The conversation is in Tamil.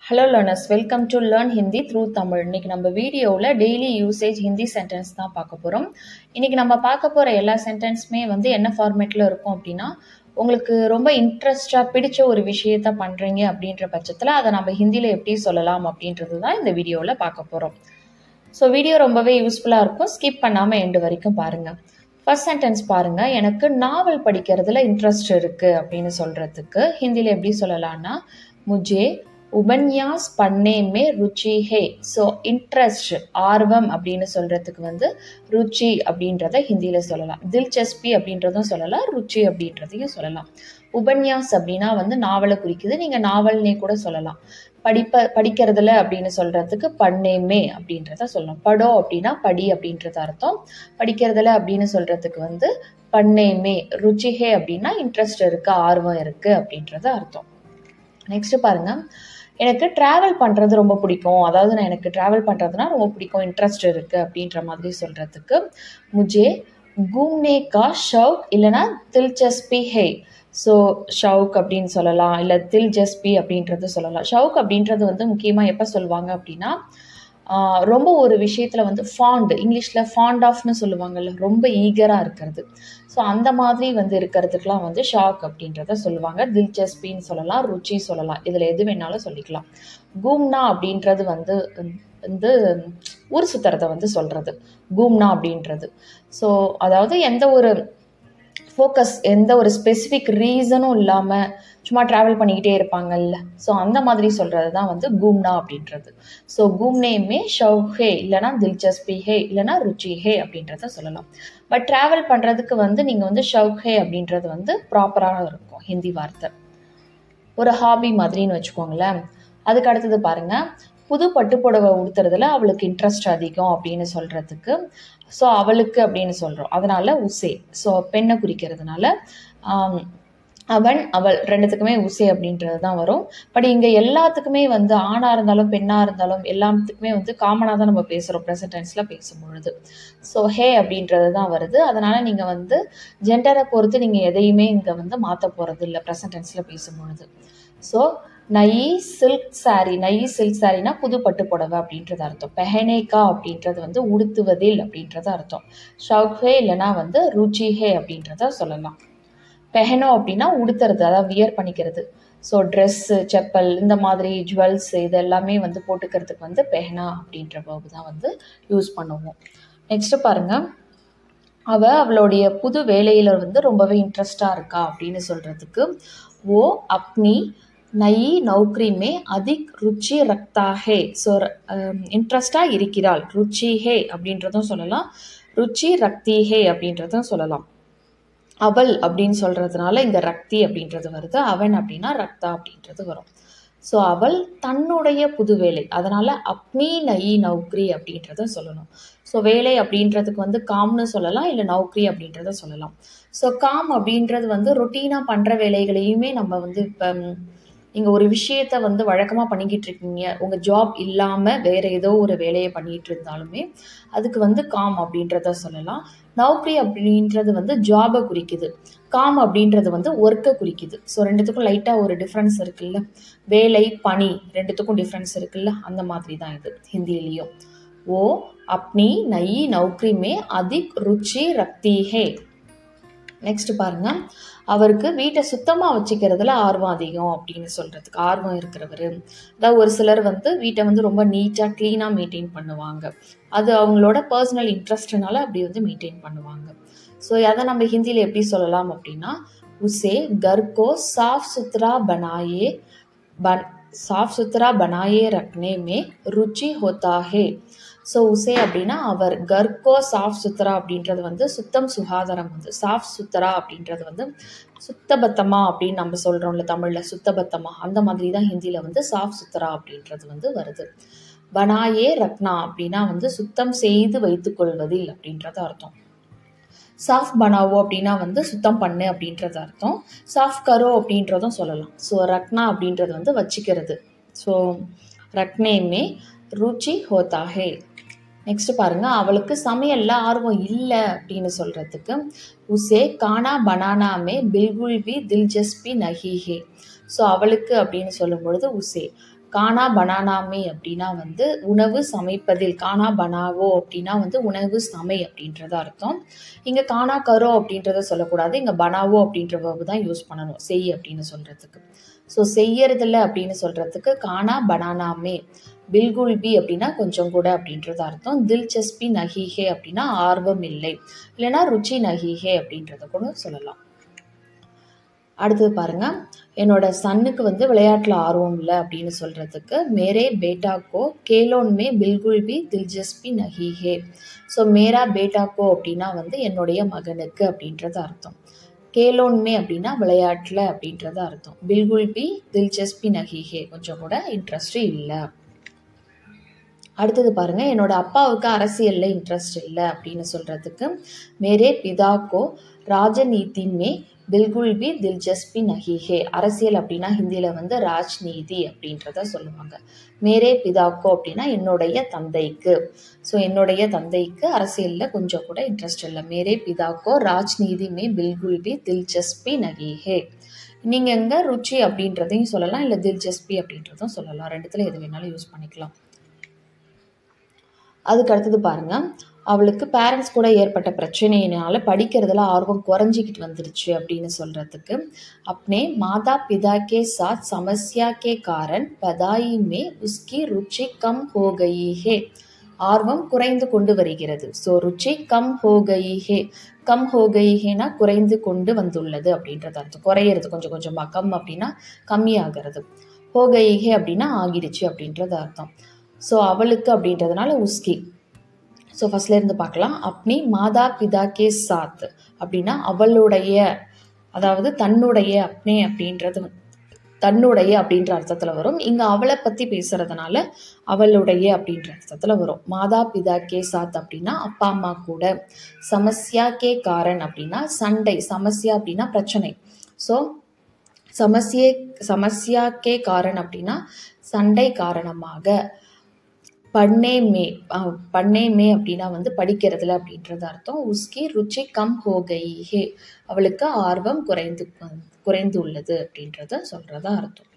Hello learners, welcome to Learn Hindi through Tamil. இன்னைக்கு நம்ம வீடியோவில் டெய்லி யூசேஜ் ஹிந்தி சென்டென்ஸ் தான் பார்க்க போகிறோம். இன்னைக்கு நம்ம பார்க்க போகிற எல்லா சென்டென்ஸுமே என்ன ஃபார்மேட்டில் இருக்கும் அப்படின்னா, உங்களுக்கு ரொம்ப இன்ட்ரெஸ்டாக பிடிச்ச ஒரு விஷயத்த பண்ணுறீங்க அப்படின்ற பட்சத்தில் அதை நம்ம ஹிந்தியில் எப்படி சொல்லலாம் அப்படின்றது தான் இந்த வீடியோவில் பார்க்க போகிறோம். ஸோ வீடியோ ரொம்பவே யூஸ்ஃபுல்லாக இருக்கும், ஸ்கிப் பண்ணாமல் எண்டு வரைக்கும் பாருங்கள். ஃபர்ஸ்ட் சென்டென்ஸ் பாருங்கள், எனக்கு நாவல் படிக்கிறதுல இன்ட்ரெஸ்ட் இருக்குது அப்படின்னு சொல்கிறதுக்கு ஹிந்தியில் எப்படி சொல்லலாம்னா, முஜே உபன்யாஸ் பன்னே மே ருச்சி ஹே. ஸோ இன்ட்ரெஸ்ட் ஆர்வம் அப்படின்னு சொல்கிறதுக்கு ருச்சி அப்படின்றத ஹிந்தியில் சொல்லலாம். தில்சஸ்பி அப்படின்றதும் சொல்லலாம், ருச்சி அப்படின்றதையும் சொல்லலாம். உபன்யாஸ் அப்படின்னா நாவலை குறிக்குது, நீங்கள் நாவல்னே கூட சொல்லலாம். படிக்கிறதுல அப்படின்னு சொல்கிறதுக்கு பன்னேமே அப்படின்றத சொல்லலாம். படோ அப்படின்னா படி அப்படின்றது அர்த்தம். படிக்கிறதுல அப்படின்னு சொல்கிறதுக்கு பன்னேமே. ருச்சிஹே அப்படின்னா இன்ட்ரெஸ்ட் இருக்குது, ஆர்வம் இருக்குது அப்படின்றது அர்த்தம். நெக்ஸ்ட் பாருங்க, எனக்கு ட்ராவல் பண்ணுறது ரொம்ப பிடிக்கும், அதாவது எனக்கு ட்ராவல் பண்ணுறதுனா ரொம்ப பிடிக்கும், இன்ட்ரெஸ்ட் இருக்குது அப்படின்ற மாதிரி சொல்கிறதுக்கு முஜே கூம்னே கா ஷவுக் இல்லைனா தில்சஸ்பி ஹே. ஸோ ஷவுக் அப்படின்னு சொல்லலாம், இல்லை தில்ஜஸ்பி அப்படின்றது சொல்லலாம். ஷவுக் அப்படின்றது முக்கியமாக எப்போ சொல்லுவாங்க அப்படின்னா, ரொம்ப ஒரு விஷயத்தில் ஃபாண்ட், இங்கிலீஷில் ஃபாண்ட் ஆஃப்னு சொல்லுவாங்கல்ல, ரொம்ப ஈகராக இருக்கிறது. ஸோ அந்த மாதிரி இருக்கிறதுக்கெலாம் ஷாக் அப்படின்றத சொல்லுவாங்க. தில்சஸ்பின்னு சொல்லலாம், ருச்சி சொல்லலாம், இதில் எது வேணாலும் சொல்லிக்கலாம். கூம்னா அப்படின்றது ஊர் சுற்றுறதை சொல்கிறது கூம்னா அப்படின்றது. ஸோ அதாவது எந்த ஒரு ஃபோக்கஸ், எந்த ஒரு ஸ்பெசிஃபிக் ரீசனும் இல்லாமல் சும்மா ட்ராவல் பண்ணிக்கிட்டே இருப்பாங்கல்ல, ஸோ அந்த மாதிரி சொல்கிறது தான் கூம்னா அப்படின்றது. ஸோ கூம்னேமே ஷவுக் ஹே இல்லைனா தில்சஸ்பி ஹே இல்லைனா ருச்சி ஹே அப்படின்றத சொல்லலாம். பட் ட்ராவல் பண்ணுறதுக்கு நீங்கள் ஷவுக் ஹே அப்படின்றது ப்ராப்பராக இருக்கும் ஹிந்தி வார்த்தை. ஒரு ஹாபி மாதிரின்னு வச்சுக்கோங்களேன். அதுக்கு அடுத்தது பாருங்கள், புது பட்டுப்புடவை உடுத்துறதுல அவளுக்கு இன்ட்ரெஸ்ட் அதிகம் அப்படின்னு சொல்கிறதுக்கு ஸோ அவளுக்கு அப்படின்னு சொல்கிறோம், அதனால் உசே. ஸோ பெண்ணை குறிக்கிறதுனால அவன் அவள் ரெண்டுத்துக்குமே உசே அப்படின்றது தான் வரும். பட் இங்கே எல்லாத்துக்குமே ஆணாக இருந்தாலும் பெண்ணாக இருந்தாலும் எல்லாத்துக்குமே காமனாக தான் நம்ம பேசுகிறோம் ப்ரெசன்ட் டென்ஸில் பேசும்பொழுது. ஸோ ஹே அப்படின்றது தான் வருது. அதனால் நீங்கள் ஜெண்டரை பொறுத்து நீங்கள் எதையுமே இங்கே மாற்ற போகிறது இல்லை ப்ரெசன்ட் டென்ஸில் பேசும்பொழுது. So Nayi silk sorry, Nayi silk சாரினா புது பட்டு புடவை அப்படின்றது அர்த்தம். பெஹனேகா அப்படின்றது உடுத்துவதில் அப்படின்றது அர்த்தம். ஷவுக் ஹே இல்லைனா ருச்சி ஹே அப்படின்றத சொல்லலாம். பெஹனோ அப்படின்னா உடுத்துறது, அதாவது வியர் பண்ணிக்கிறது. ஸோ ட்ரெஸ்ஸு, செப்பல், இந்த மாதிரி ஜுவல்ஸ் இது எல்லாமே போட்டுக்கிறதுக்கு பெஹனா அப்படின்ற வேர்பு தான் யூஸ் பண்ணுவோம். நெக்ஸ்ட்டு பாருங்கள், அவளுடைய புது வேலையில் ரொம்பவே இன்ட்ரெஸ்டாக இருக்கா அப்படின்னு சொல்கிறதுக்கு ஓ அப்னி நயி நௌக்ரி மே அதிக் ருச்சி ரக்தா ஹே. ஸோ இன்ட்ரெஸ்டாக இருக்கிறாள், ருச்சி ஹே அப்படின்றதும் சொல்லலாம், ருச்சி ரக்தி ஹே அப்படின்றதும் சொல்லலாம். அவள் அப்படின்னு சொல்கிறதுனால இங்கே ரக்தி அப்படின்றது வருது, அவன் அப்படின்னா ரக்தா அப்படின்றது வரும். ஸோ அவள் தன்னுடைய புது வேலை, அதனால் அப்னி நயி நௌக்ரி அப்படின்றத சொல்லணும். ஸோ வேலை அப்படின்றதுக்கு காம்னு சொல்லலாம், இல்லை நௌக்ரி அப்படின்றத சொல்லலாம். ஸோ காம் அப்படின்றது ரொட்டீனாக பண்ணுற வேலைகளையுமே நம்ம இப்போ நீங்கள் ஒரு விஷயத்தை வழக்கமாக பண்ணிக்கிட்டு இருக்கீங்க, உங்கள் ஜாப் இல்லாமல் வேறு ஏதோ ஒரு வேலையை பண்ணிகிட்டு இருந்தாலுமே அதுக்கு காம் அப்படின்றத சொல்லலாம். நௌக்ரி அப்படின்றது ஜாபை குறிக்குது, காம் அப்படின்றது ஒர்க்கை குறிக்குது. ஸோ ரெண்டுத்துக்கும் லைட்டாக ஒரு டிஃப்ரென்ஸ் இருக்குல்ல, வேலை பணி ரெண்டுத்துக்கும் டிஃப்ரென்ஸ் இருக்குல்ல, அந்த மாதிரி தான் இது ஹிந்திலையும். ஓ அப்னி நயி நௌக்ரி மே அதிக் ருச்சி ரக்தி ஹே. நெக்ஸ்ட் பாருங்க, அவருக்கு வீட்டை சுத்தமாக வச்சுக்கிறதுல ஆர்வம் அதிகம் அப்படின்னு சொல்கிறதுக்கு ஆர்வம் இருக்கிறவர். அதாவது ஒரு சிலர் வீட்டை ரொம்ப நீட்டாக க்ளீனாக மெயின்டைன் பண்ணுவாங்க, அது அவங்களோட பர்சனல் இன்ட்ரெஸ்ட்னால அப்படி மெயின்டைன் பண்ணுவாங்க. ஸோ அதை நம்ம ஹிந்தியில் எப்படி சொல்லலாம் அப்படின்னா, உசே கர்கோ சாஃப் சுத்ரா பனாயே ரக்னே மே ருச்சி ஹோதா ஹே. ஸோ உசே அப்படின்னா அவர், கர்கோ சாஃப் சுத்ரா அப்படின்றது சுத்தம் சுகாதாரம், சாஃப் சுத்ரா அப்படின்றது சுத்தபத்தமா அப்படின்னு நம்ம சொல்கிறோம்ல தமிழில், சுத்தபத்தமா, அந்த மாதிரி தான் ஹிந்தியில் சாஃப் சுத்ரா அப்படின்றது வருது. பனாயே ரக்னா அப்படின்னா சுத்தம் செய்து வைத்துக்கொள்வதில் அப்படின்றது அர்த்தம். சாஃப் பனாவோ அப்படின்னா சுத்தம் பண்ணு அப்படின்றது அர்த்தம். சாஃப் கரோ அப்படின்றதும் சொல்லலாம். ஸோ ரக்னா அப்படின்றது வச்சுக்கிறது. ஸோ ரக்னேமே ருச்சி ஹோதா ஹே. நெக்ஸ்ட் பாருங்க, அவளுக்கு சமையல்ல ஆர்வம் இல்லை அப்படின்னு சொல்றதுக்கு உசே கானா பனானாமே பில்குல் பி தில்ஜஸ்பி நஹி ஹே. ஸோ அவளுக்கு அப்படின்னு சொல்லும் பொழுது உசே, கானா பனானாமே அப்படின்னா வந்து உணவு சமைப்பதில், கானா பனாவோ அப்படின்னா வந்து உணவு சமை அப்படின்றத அர்த்தம். இங்கே கானா கரோ அப்படின்றத சொல்லக்கூடாது, இங்கே பனாவோ அப்படின்ற verb தான் யூஸ் பண்ணணும் செய் அப்படின்னு சொல்கிறதுக்கு. ஸோ செய்யறதில்ல அப்படின்னு சொல்கிறதுக்கு கானா பனானாமே. பில்குல் பி அப்படின்னா கொஞ்சம் கூட அப்படின்றது அர்த்தம். தில்சஸ்பி நஹிஹே அப்படின்னா ஆர்வம் இல்லை, இல்லைன்னா ருச்சி நஹிஹே அப்படின்றத கூட சொல்லலாம். அடுத்தது பாருங்க, என்னோட சன்னுக்கு வந்து விளையாட்டில் ஆர்வம் இல்லை அப்படின்னு சொல்கிறதுக்கு மேரே பேட்டாக்கோ கேலோன்மே பில்குல் பி தில்ஜஸ்பி நஹிஹே. ஸோ மேரா பேட்டாக்கோ அப்படின்னா வந்து என்னுடைய மகனுக்கு அப்படின்றது அர்த்தம். கேலோன்மே அப்படின்னா விளையாட்டில் அப்படின்றது அர்த்தம். பில்குல் பி தில்ஜஸ்பி நஹிஹே கொஞ்சம் கூட இன்ட்ரெஸ்ட் இல்லை. அடுத்தது பாருங்க, என்னோட அப்பாவுக்கு அரசியலில் இன்ட்ரெஸ்ட் இல்லை அப்படின்னு சொல்கிறதுக்கு மேரே பிதாக்கோ ராஜநீதி மே பில்குல் பி தில்ஜஸ்பி நஹிஹே. அரசியல் அப்படின்னா ஹிந்தியில் வந்து ராஜ்நீதி அப்படின்றத சொல்லுவாங்க. மேரே பிதாக்கோ அப்படின்னா என்னுடைய தந்தைக்கு. ஸோ என்னுடைய தந்தைக்கு அரசியலில் கொஞ்சம் கூட இன்ட்ரெஸ்ட் இல்லை. மேரே பிதாக்கோ ராஜ்நீதி மே பில்குல் பி தில்ஜஸ்பி நஹிஹே. நீங்கள் எங்கே ருச்சி அப்படின்றதையும் சொல்லலாம், இல்லை தில்ஜஸ்பி அப்படின்றதும் சொல்லலாம். ரெண்டுத்தில் எது வேணாலும் யூஸ் பண்ணிக்கலாம். அதுக்கு அடுத்தது பாருங்க, அவளுக்கு பேரண்ட்ஸ் கூட ஏற்பட்ட பிரச்சனையினால படிக்கிறதுல ஆர்வம் குறைஞ்சிக்கிட்டு வந்துருச்சு அப்படின்னு சொல்கிறதுக்கு அப்னே மாதா பிதா கே சாத் சமஸ்யா கே காரன் பதாயி மே உஸ்கி ருச்சி கம் ஹோ கயி ஹே. ஆர்வம் குறைந்து கொண்டு வருகிறது. ஸோ ருச்சி கம் ஹோ கயி ஹே. கம் ஹோ கயி ஹேனா குறைந்து கொண்டு வந்துள்ளது அப்படின்றது அர்த்தம். குறையிறது கொஞ்சம் கொஞ்சமாக. கம் அப்படின்னா கம்மியாகிறது. ஹோ கயி ஹே அப்படின்னா ஆகிடுச்சு அப்படின்றது அர்த்தம். ஸோ அவளுக்கு அப்படின்றதுனால உஸ்கி. ஸோ ஃபர்ஸ்ட்ல இருந்து பார்க்கலாம். அப்னி மாதா பிதா கே சாத் அப்படின்னா அவளுடைய, அதாவது தன்னுடைய. அப்னே அப்படின்றது தன்னுடைய அப்படின்ற அர்த்தத்தில் வரும். இங்கே அவளை பற்றி பேசுறதுனால அவளுடைய அப்படின்ற அர்த்தத்தில் வரும். மாதா பிதா கே சாத் அப்படின்னா அப்பா அம்மா கூட. சமஸ்யா கே காரன் அப்படின்னா சண்டை. சமஸ்யா அப்படின்னா பிரச்சனை. ஸோ சமஸ்யா கே காரன் அப்படின்னா சண்டை காரணமாக. பன்னே மே அப்படின்னா வந்து படிக்கிறதுல அப்படின்றது அர்த்தம். உஸ்கி ருச்சி கம் ஹோ கயி ஹே. அவளுக்கு ஆர்வம் குறைந்து உள்ளது அப்படின்றத சொல்றதா அர்த்தம்.